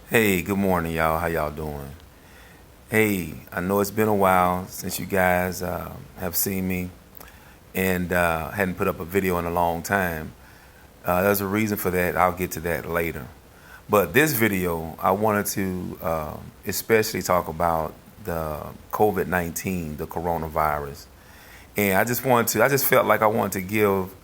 Hey, good morning, y'all. How y'all doing? Hey, I know it's been a while since you guys have seen me and hadn't put up a video in a long time. There's a reason for that. I'll get to that later. But this video, I wanted to especially talk about the COVID-19, the coronavirus. And I just felt like I wanted to give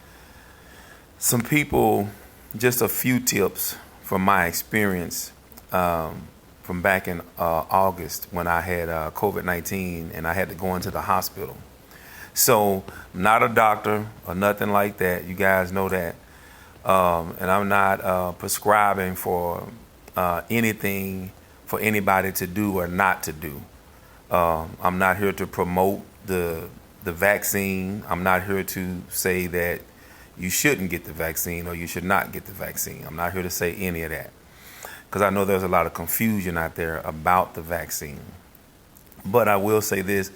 some people just a few tips from my experience from back in August when I had COVID-19 and I had to go into the hospital. So, I'm not a doctor or nothing like that. You guys know that. And I'm not prescribing for anything for anybody to do or not to do. I'm not here to promote the vaccine. I'm not here to say that you shouldn't get the vaccine or you should not get the vaccine. I'm not here to say any of that because I know there's a lot of confusion out there about the vaccine. But I will say this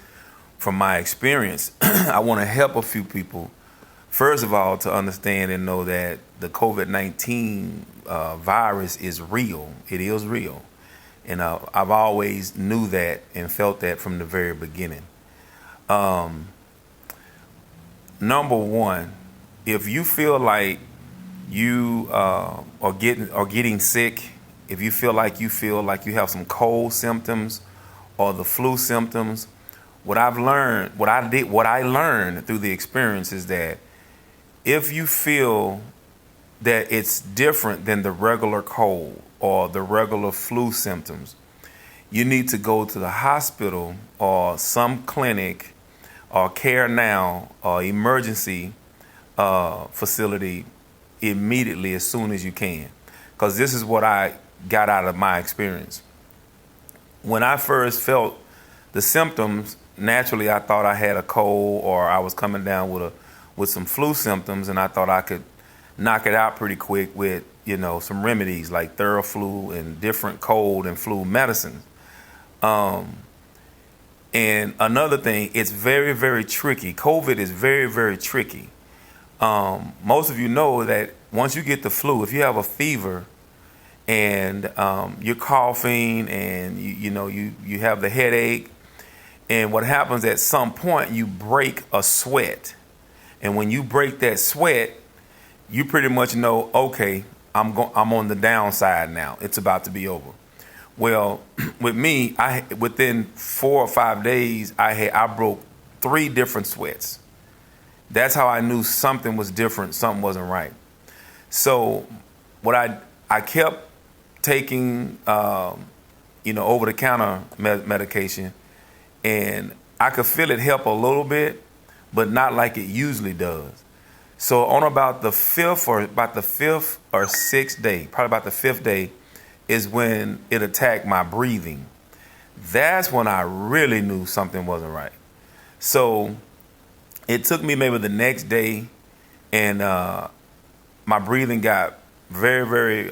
from my experience, I want to help a few people, first of all, to understand and know that the COVID-19 virus is real. It is real. And I've always knew that and felt that from the very beginning. Number one, if you feel like you are getting sick, if you feel like you have some cold symptoms or the flu symptoms, what I learned through the experience is that if you feel that it's different than the regular cold or the regular flu symptoms, you need to go to the hospital or some clinic or Care Now or emergency facility immediately as soon as you can. Because this is what I got out of my experience. When I first felt the symptoms, naturally I thought I had a cold or I was coming down with some flu symptoms, and I thought I could knock it out pretty quick with some remedies like Theraflu and different cold and flu medicines. And another thing, it's very, very tricky. COVID is very, very tricky. Most of you know that once you get the flu, if you have a fever and you're coughing and you have the headache, and what happens at some point, you break a sweat. And when you break that sweat, you pretty much know, okay, I'm on the downside now. It's about to be over. Well, with me, within 4 or 5 days, I broke 3 different sweats. That's how I knew something was different, something wasn't right. So what I kept taking, over-the-counter medication, and I could feel it help a little bit, but not like it usually does. So on about the fifth or sixth day, probably about the 5th day, is when it attacked my breathing. That's when I really knew something wasn't right. So it took me maybe the next day, and my breathing got very, very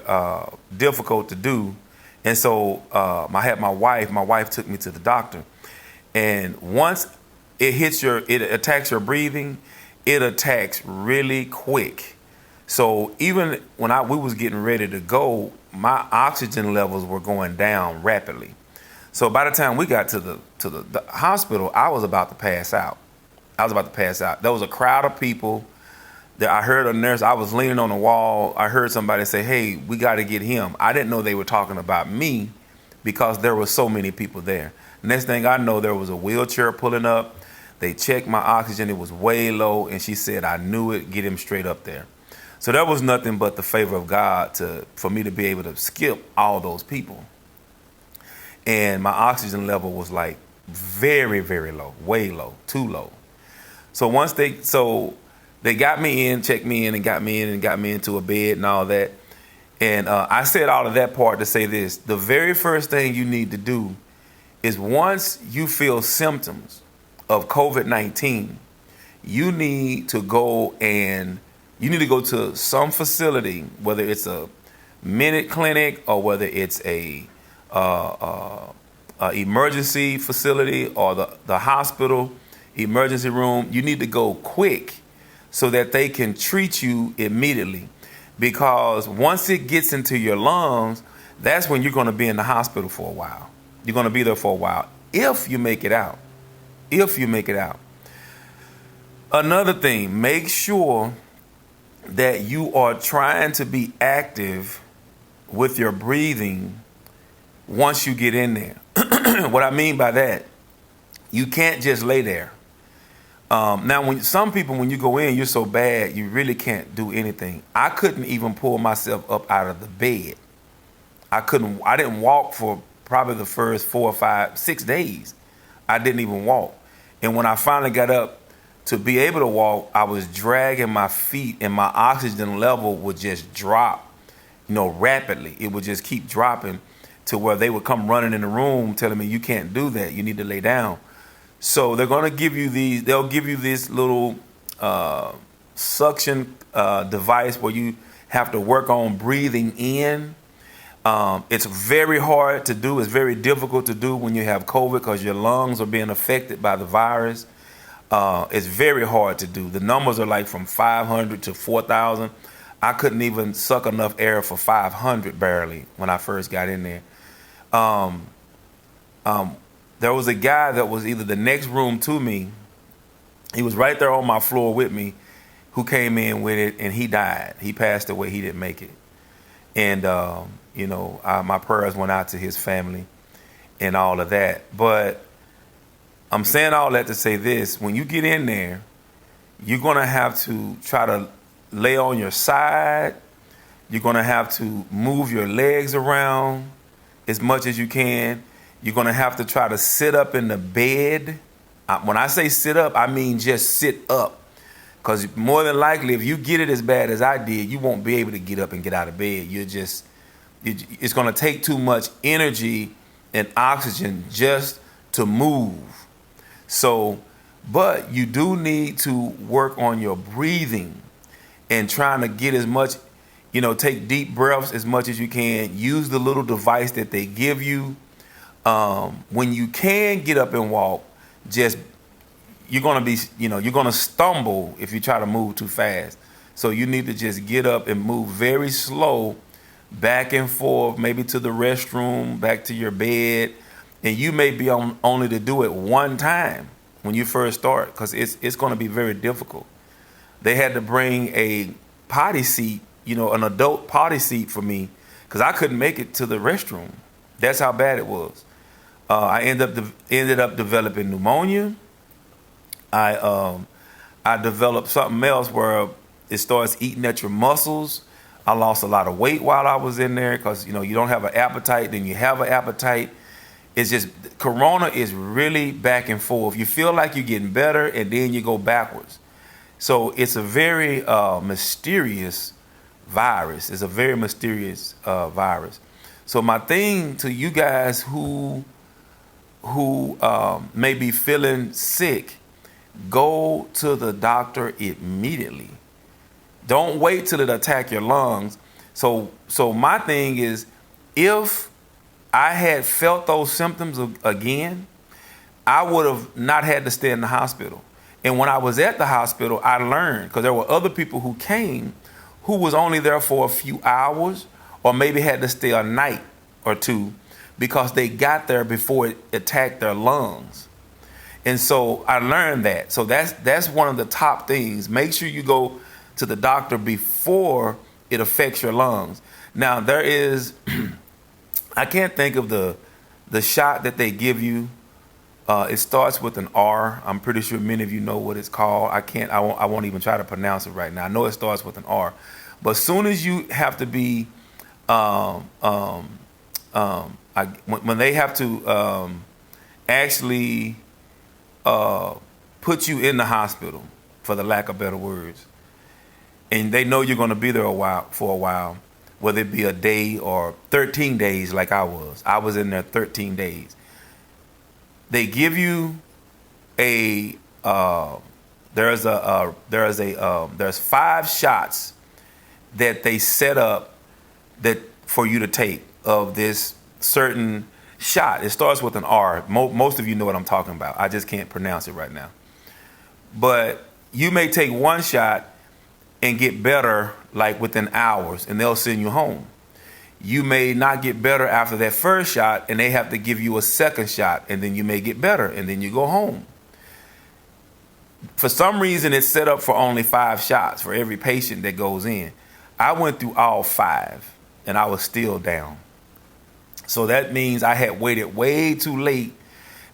difficult to do. And so I had my wife took me to the doctor. And once it attacks your breathing, it attacks really quick. So even when we was getting ready to go, my oxygen levels were going down rapidly. So by the time we got to the hospital, I was about to pass out. There was a crowd of people that I heard a nurse. I was leaning on the wall. I heard somebody say, "Hey, we got to get him." I didn't know they were talking about me because there were so many people there. Next thing I know, there was a wheelchair pulling up. They checked my oxygen. It was way low. And she said, "I knew it. Get him straight up there." So that was nothing but the favor of God for me to be able to skip all those people. And my oxygen level was like very, very low, way low, too low. So they got me in, checked me in, and got me into a bed and all that. And I said all of that part to say this: the very first thing you need to do is, once you feel symptoms of COVID-19, you need to go to some facility, whether it's a minute clinic or whether it's a emergency facility or the hospital emergency room. You need to go quick so that they can treat you immediately. Because once it gets into your lungs, that's when you're going to be in the hospital for a while. You're going to be there for a while if you make it out. If you make it out. Another thing, make sure that you are trying to be active with your breathing once you get in there. What I mean by that, you can't just lay there. Now, when some people, when you go in, you're so bad, you really can't do anything. I couldn't even pull myself up out of the bed. I didn't walk for probably the first 4 or 5, 6 days. I didn't even walk. And when I finally got up to be able to walk, I was dragging my feet and my oxygen level would just drop, rapidly. It would just keep dropping to where they would come running in the room telling me, you can't do that. You need to lay down. So they're going to give you they'll give you this little suction device where you have to work on breathing in. It's very hard to do. It's very difficult to do when you have COVID because your lungs are being affected by the virus. It's very hard to do. The numbers are like from 500 to 4,000. I couldn't even suck enough air for 500 barely when I first got in there. There was a guy that was either the next room to me. He was right there on my floor with me, who came in with it, and he died. He passed away. He didn't make it. And, my prayers went out to his family and all of that. But I'm saying all that to say this. When you get in there, you're going to have to try to lay on your side. You're going to have to move your legs around as much as you can. You're going to have to try to sit up in the bed. When I say sit up, I mean just sit up. Because more than likely, if you get it as bad as I did, you won't be able to get up and get out of bed. It's going to take too much energy and oxygen just to move. So, but you do need to work on your breathing and trying to get as much, take deep breaths as much as you can. Use the little device that they give you. When you can get up and walk, you're going to stumble if you try to move too fast. So you need to just get up and move very slow, back and forth, maybe to the restroom, back to your bed. And you may be only to do it one time when you first start, because it's going to be very difficult. They had to bring a potty seat, an adult potty seat for me, because I couldn't make it to the restroom. That's how bad it was. I ended up developing pneumonia. I developed something else where it starts eating at your muscles. I lost a lot of weight while I was in there because, you don't have an appetite, then you have an appetite. It's just, Corona is really back and forth. You feel like you're getting better and then you go backwards. So it's a very mysterious virus. It's a very mysterious virus. So my thing to you guys who may be feeling sick, go to the doctor immediately. Don't wait till it attack your lungs. So my thing is, if I had felt those symptoms again, I would have not had to stay in the hospital. And when I was at the hospital, I learned, because there were other people who came who was only there for a few hours or maybe had to stay a night or two because they got there before it attacked their lungs. And so I learned that. So that's one of the top things. Make sure you go to the doctor before it affects your lungs. Now, there is, I can't think of the shot that they give you. It starts with an R. I'm pretty sure many of you know what it's called. I won't even try to pronounce it right now. I know it starts with an R. But as soon as you have to be, when they have to actually put you in the hospital, for the lack of better words, and they know you're going to be there for a while, whether it be a day or 13 days like I was. I was in there 13 days. They give you there's 5 shots that they set up that for you to take of this certain shot. It starts with an R. Most of you know what I'm talking about. I just can't pronounce it right now. But you may take one shot and get better like within hours, and they'll send you home. you may not get better after that first shot, and they have to give you a second shot, and then you may get better, and then you go home. For some reason, it's set up for only 5 shots for every patient that goes in. I went through all 5, and I was still down. So that means I had waited way too late.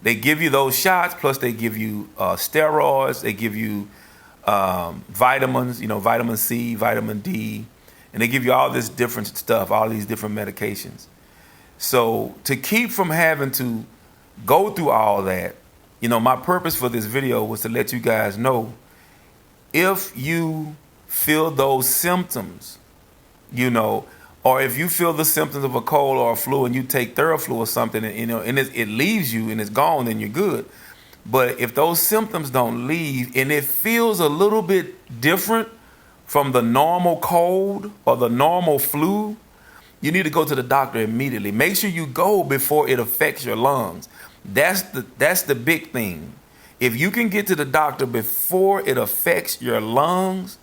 They give you those shots, plus they give you steroids, they give you vitamins, vitamin C, vitamin D, and they give you all this different stuff, all these different medications. So to keep from having to go through all that, my purpose for this video was to let you guys know, if you feel those symptoms, or if you feel the symptoms of a cold or a flu and you take Theraflu or something, and it leaves you and it's gone, then you're good. But if those symptoms don't leave and it feels a little bit different from the normal cold or the normal flu, you need to go to the doctor immediately. Make sure you go before it affects your lungs. That's the big thing. If you can get to the doctor before it affects your lungs,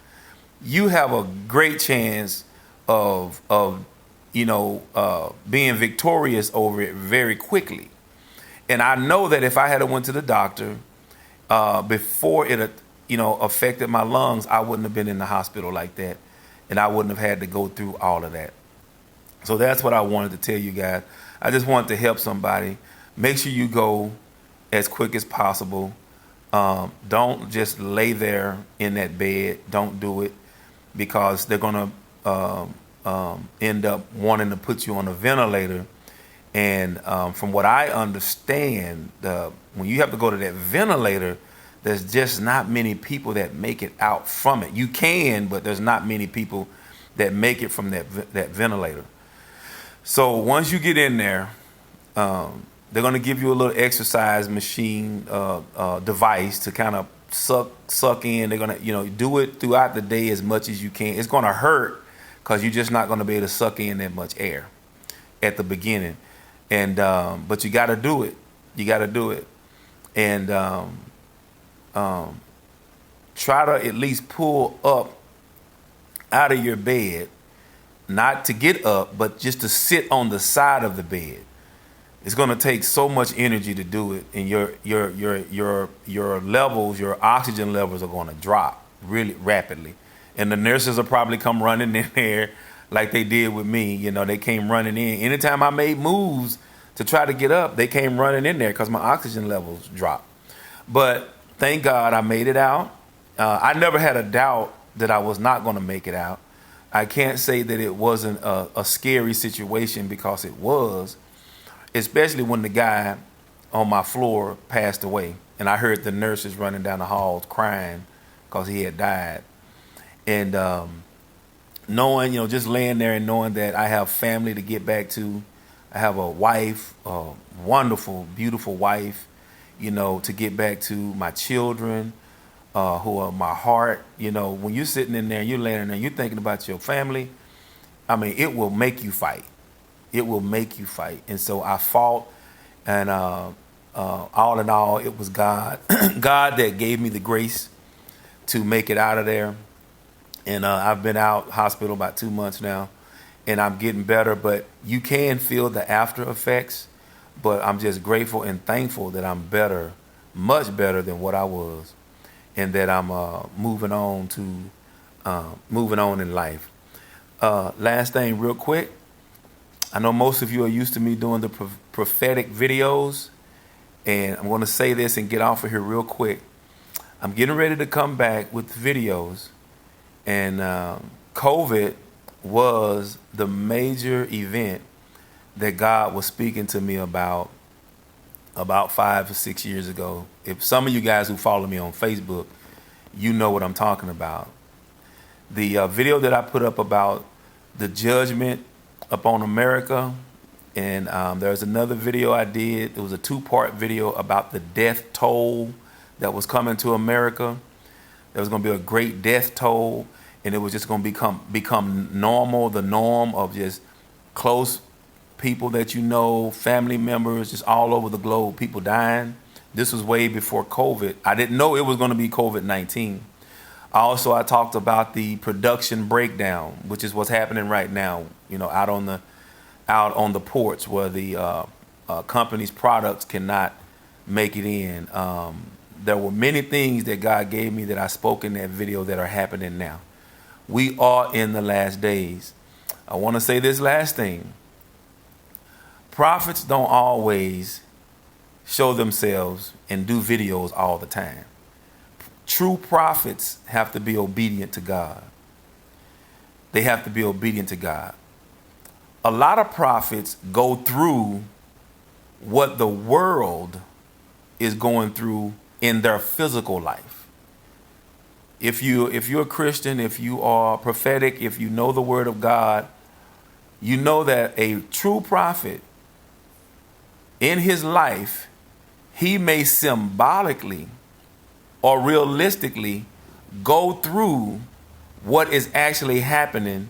you have a great chance of being victorious over it very quickly. And I know that if I had went to the doctor before it affected my lungs, I wouldn't have been in the hospital like that, and I wouldn't have had to go through all of that. So that's what I wanted to tell you guys. I just wanted to help somebody. Make sure you go as quick as possible. Don't just lay there in that bed. Don't do it, because they're going to end up wanting to put you on a ventilator. And from what I understand, when you have to go to that ventilator, there's just not many people that make it out from it. You can, but there's not many people that make it from that ventilator. So once you get in there, they're going to give you a little exercise machine device to kind of suck in. They're going to do it throughout the day as much as you can. It's going to hurt because you're just not going to be able to suck in that much air at the beginning. And but you got to do it. You got to do it. And try to at least pull up out of your bed, not to get up, but just to sit on the side of the bed. It's going to take so much energy to do it, and your levels, your oxygen levels are going to drop really rapidly. And the nurses will probably come running in there like they did with me. They came running in. Anytime I made moves to try to get up, they came running in there because my oxygen levels dropped. But thank God I made it out. I never had a doubt that I was not going to make it out. I can't say that it wasn't a scary situation, because it was, especially when the guy on my floor passed away. And I heard the nurses running down the halls crying because he had died. And knowing, just laying there and knowing that I have family to get back to. I have a wife, a wonderful, beautiful wife, to get back to my children, who are my heart. When you're sitting in there, you're laying there, you're thinking about your family. I mean, it will make you fight. It will make you fight. And so I fought, and all in all, it was God, God that gave me the grace to make it out of there. And I've been out hospital about 2 months now, and I'm getting better, but you can feel the after effects. But I'm just grateful and thankful that I'm better, much better than what I was, and that I'm moving on in life. Last thing real quick. I know most of you are used to me doing the prophetic videos, and I'm going to say this and get off of here real quick. I'm getting ready to come back with videos, and COVID was the major event that God was speaking to me about 5 or 6 years ago. If some of you guys who follow me on Facebook, you know what I'm talking about. The video that I put up about the judgment upon America, and there's another video I did. It was a 2-part video about the death toll that was coming to America. There was going to be a great death toll, and it was just going to become normal, the norm of just close people that family members, just all over the globe, people dying. This was way before COVID. I didn't know it was going to be COVID-19. Also, I talked about the production breakdown, which is what's happening right now, out on out on the porch where the company's products cannot make it in. There were many things that God gave me that I spoke in that video that are happening now. We are in the last days. I want to say this last thing. Prophets don't always show themselves and do videos all the time. True prophets have to be obedient to God. They have to be obedient to God. A lot of prophets go through what the world is going through in their physical life. If you're a Christian, if you are prophetic, if you know the word of God, you know that a true prophet in his life, he may symbolically or realistically go through what is actually happening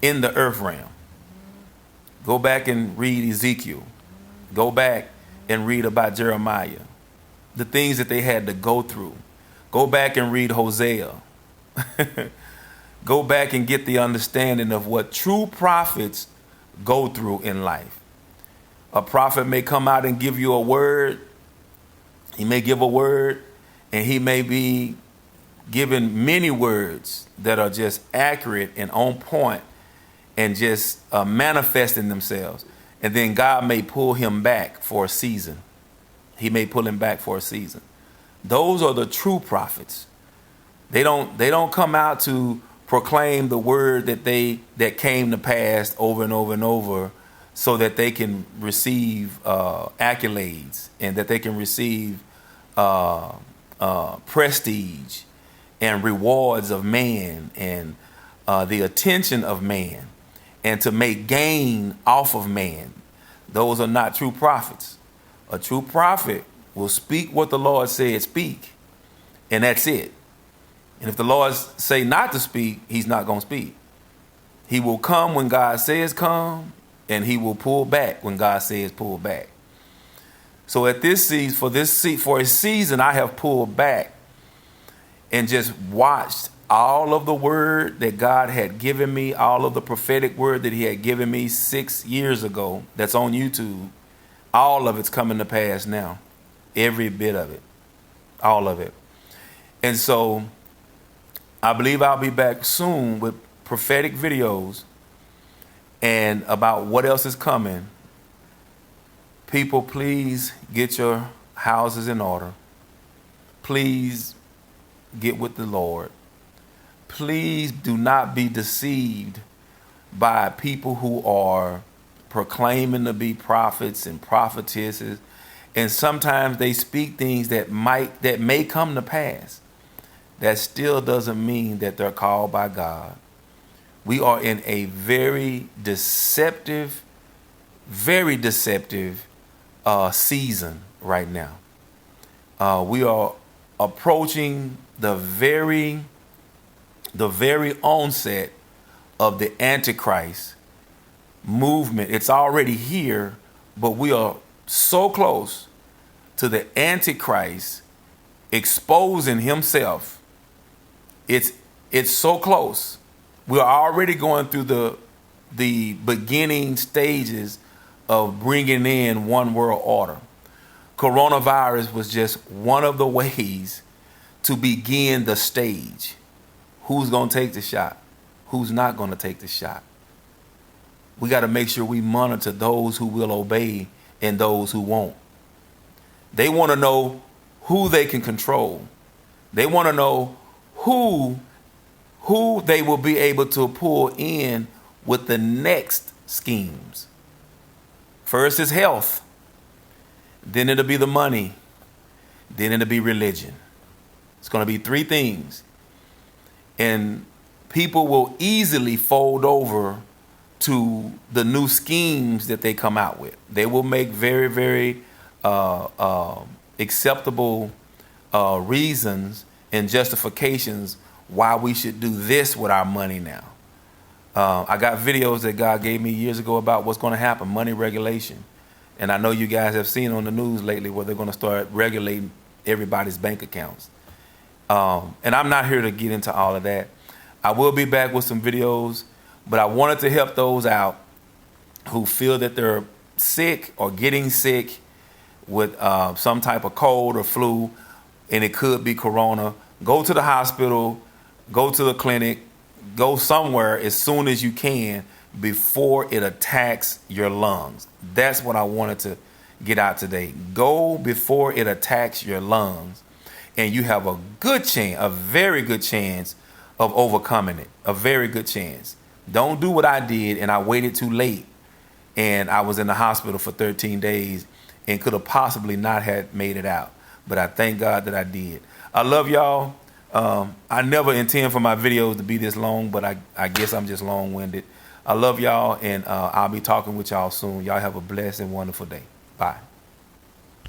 in the earth realm. Go back and read Ezekiel. Go back and read about Jeremiah, the things that they had to go through. Go back and read Hosea. Go back and get the understanding of what true prophets go through in life. A prophet may come out and give you a word. He may give a word, and he may be given many words that are just accurate and on point and just manifesting themselves. And then God may pull him back for a season. He may pull him back for a season. Those are the true prophets. They don't come out to proclaim the word that came to pass over and over and over so that they can receive accolades and that they can receive prestige and rewards of man and the attention of man and to make gain off of man. Those are not true prophets. A true prophet will speak what the Lord said speak, and that's it. And if the Lord say not to speak, he's not going to speak. He will come when God says come, and he will pull back when God says pull back. So at this season, for a season, I have pulled back and just watched all of the word that God had given me, all of the prophetic word that he had given me 6 years ago that's on YouTube. All of it's coming to pass now. Every bit of it. All of it. And so I believe I'll be back soon with prophetic videos and about what else is coming. People, please get your houses in order. Please get with the Lord. Please do not be deceived by people who are proclaiming to be prophets and prophetesses. And sometimes they speak things that may come to pass. That still doesn't mean that they're called by God. We are in a very deceptive season right now. We are approaching the very onset of the Antichrist movement. It's already here, but we are so close to the Antichrist exposing himself. It's so close. We're already going through the beginning stages of bringing in one world order. Coronavirus was just one of the ways to begin the stage. Who's going to take the shot? Who's not going to take the shot? We got to make sure we monitor those who will obey and those who won't. They want to know who they can control. They want to know who they will be able to pull in with the next schemes. First is health. Then it'll be the money. Then it'll be religion. It's going to be three things. And people will easily fold over to the new schemes that they come out with. They will make very, very acceptable reasons and justifications why we should do this with our money now. I got videos that God gave me years ago about what's going to happen, money regulation. And I know you guys have seen on the news lately where they're going to start regulating everybody's bank accounts. And I'm not here to get into all of that. I will be back with some videos, but I wanted to help those out who feel that they're sick or getting sick with some type of cold or flu, and it could be corona, go to the hospital, go to the clinic, go somewhere as soon as you can before it attacks your lungs. That's what I wanted to get out today. Go before it attacks your lungs, and you have a good chance, a very good chance of overcoming it. A very good chance. Don't do what I did, and I waited too late, and I was in the hospital for 13 days and could have possibly not had made it out. But I thank God that I did. I love y'all. I never intend for my videos to be this long, but I guess I'm just long-winded. I love y'all, and I'll be talking with y'all soon. Y'all have a blessed and wonderful day. Bye.